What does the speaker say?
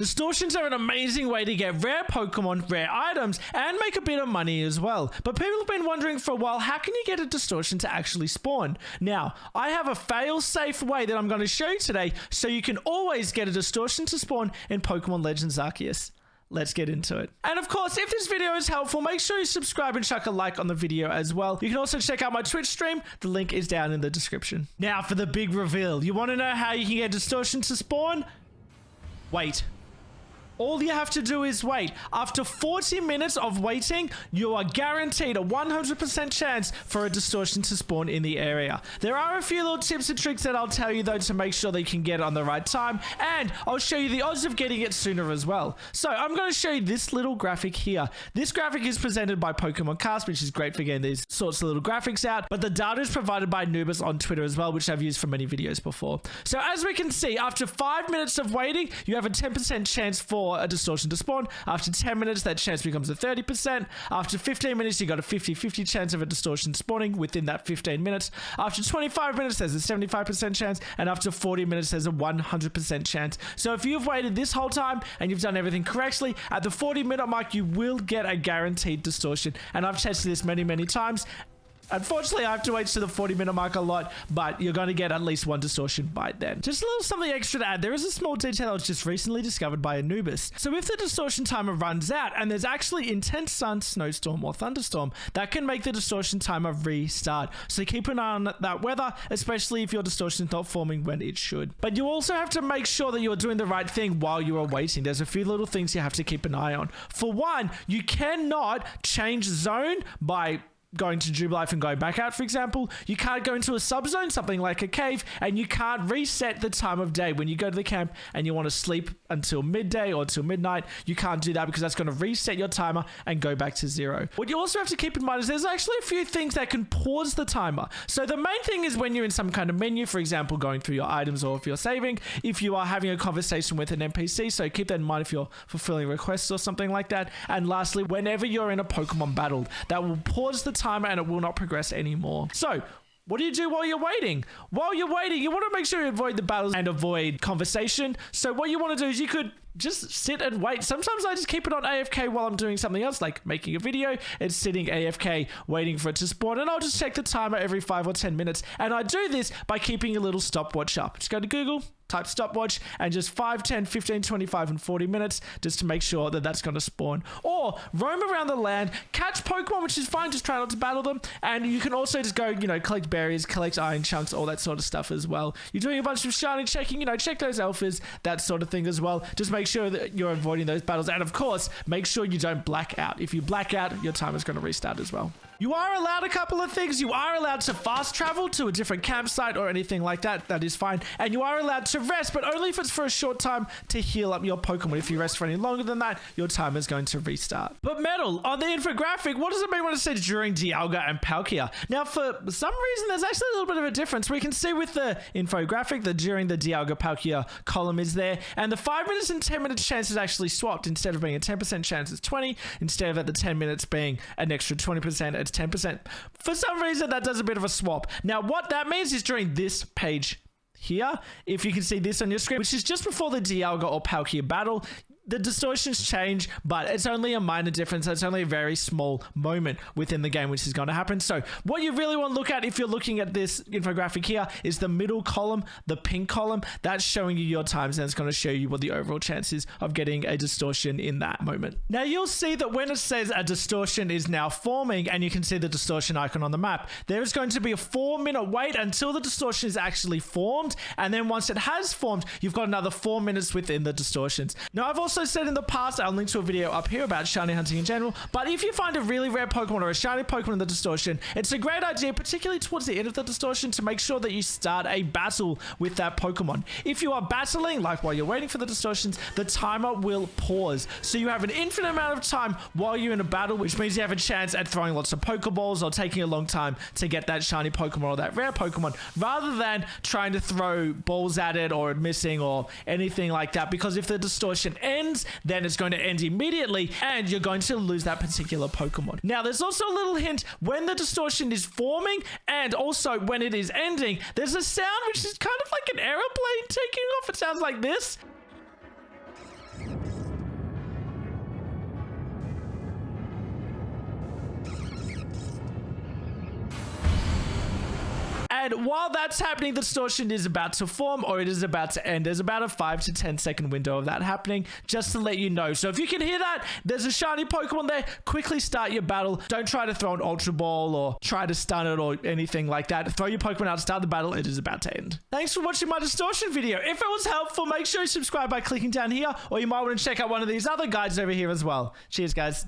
Distortions are an amazing way to get rare Pokemon, rare items, and make a bit of money as well. But people have been wondering for a while, how can you get a distortion to actually spawn? Now, I have a fail-safe way that I'm going to show you today, so you can always get a distortion to spawn in Pokemon Legends Arceus. Let's get into it. And of course, if this video is helpful, make sure you subscribe and chuck a like on the video as well. You can also check out my Twitch stream. The link is down in the description. Now for the big reveal. You want to know how you can get distortion to spawn? Wait. All you have to do is wait. After 40 minutes of waiting, you are guaranteed a 100% chance for a distortion to spawn in the area. There are a few little tips and tricks that I'll tell you though to make sure that you can get it on the right time, and I'll show you the odds of getting it sooner as well. So I'm going to show you this little graphic here. This graphic is presented by Pokemon Cast, which is great for getting these sorts of little graphics out, but the data is provided by Anubis on Twitter as well, which I've used for many videos before. So as we can see, after 5 minutes of waiting, you have a 10% chance for a distortion to spawn. After 10 minutes, that chance becomes a 30%. After 15 minutes, you got a 50-50 chance of a distortion spawning within that 15 minutes. After 25 minutes, there's a 75% chance, and after 40 minutes, there's a 100% chance. So if you've waited this whole time and you've done everything correctly, at the 40-minute mark, you will get a guaranteed distortion. And I've tested this many times. Unfortunately, I have to wait to the 40-minute mark a lot, but you're going to get at least one distortion by then. Just a little something extra to add. There is a small detail that was just recently discovered by Anubis. So if the distortion timer runs out and there's actually intense sun, snowstorm, or thunderstorm, that can make the distortion timer restart. So keep an eye on that weather, especially if your distortion is not forming when it should. But you also have to make sure that you're doing the right thing while you are waiting. There's a few little things you have to keep an eye on. For one, you cannot change zone by going to Jubilife and going back out, for example. You can't go into a subzone, something like a cave, and you can't reset the time of day. When you go to the camp and you want to sleep until midday or till midnight, you can't do that because that's going to reset your timer and go back to zero. What you also have to keep in mind is there's actually a few things that can pause the timer. So the main thing is when you're in some kind of menu, for example, going through your items, or if you're saving, if you are having a conversation with an NPC, so keep that in mind if you're fulfilling requests or something like that. And lastly, whenever you're in a Pokemon battle, that will pause the timer and it will not progress anymore. So what do you do while you're waiting? While you're waiting, you want to make sure you avoid the battles and avoid conversation. So what you want to do is you could just sit and wait. Sometimes I just keep it on AFK while I'm doing something else, like making a video. It's sitting AFK waiting for it to spawn, and I'll just check the timer every 5 or 10 minutes. And I do this by keeping a little stopwatch up. Just go to Google, type stopwatch, and just 5, 10, 15, 25, and 40 minutes just to make sure that that's going to spawn. Or roam around the land, catch Pokemon, which is fine, just try not to battle them. And you can also just go, you know, collect berries, collect iron chunks, all that sort of stuff as well. You're doing a bunch of shiny checking, you know, check those alphas, that sort of thing as well. Just make sure that you're avoiding those battles. And of course, make sure you don't black out. If you black out, your timer's going to restart as well. You are allowed a couple of things. You are allowed to fast travel to a different campsite or anything like that. That is fine. And you are allowed to rest, but only if it's for a short time to heal up your Pokemon. If you rest for any longer than that, your timer is going to restart. But Metal, on the infographic, what does it mean when it says during Dialga and Palkia? Now, for some reason, there's actually a little bit of a difference. We can see with the infographic that during the Dialga Palkia column is there, and the 5 minutes and 10 minutes chance is actually swapped. Instead of being a 10% chance, it's 20. Instead of at the 10 minutes being an extra 20%, it's 10%. For some reason, that does a bit of a swap. Now, what that means is during this page here, if you can see this on your screen, which is just before the Dialga or Palkia battle, the distortions change, but it's only a minor difference. It's only a very small moment within the game which is going to happen. So what you really want to look at if you're looking at this infographic here is the middle column, the pink column. That's showing you your times, and it's going to show you what the overall chance is of getting a distortion in that moment. Now you'll see that when it says a distortion is now forming, and you can see the distortion icon on the map, there is going to be a 4-minute wait until the distortion is actually formed, and then once it has formed, you've got another 4 minutes within the distortions. Now I've also said in the past, I'll link to a video up here about shiny hunting in general, but if you find a really rare Pokemon or a shiny Pokemon in the distortion, it's a great idea, particularly towards the end of the distortion, to make sure that you start a battle with that Pokemon. If you are battling, like while you're waiting for the distortions, the timer will pause. So you have an infinite amount of time while you're in a battle, which means you have a chance at throwing lots of Pokeballs or taking a long time to get that shiny Pokemon or that rare Pokemon, rather than trying to throw balls at it or missing or anything like that. Because if the distortion ends, then it's going to end immediately and you're going to lose that particular Pokemon. Now, there's also a little hint when the distortion is forming and also when it is ending. There's a sound which is kind of like an aeroplane taking off. It sounds like this. And while that's happening, the distortion is about to form, or it is about to end. There's about a 5 to 10 second window of that happening, just to let you know. So if you can hear that, there's a shiny Pokemon there. Quickly start your battle. Don't try to throw an Ultra Ball or try to stun it or anything like that. Throw your Pokemon out, start the battle. It is about to end. Thanks for watching my distortion video. If it was helpful, make sure you subscribe by clicking down here, or you might want to check out one of these other guides over here as well. Cheers, guys.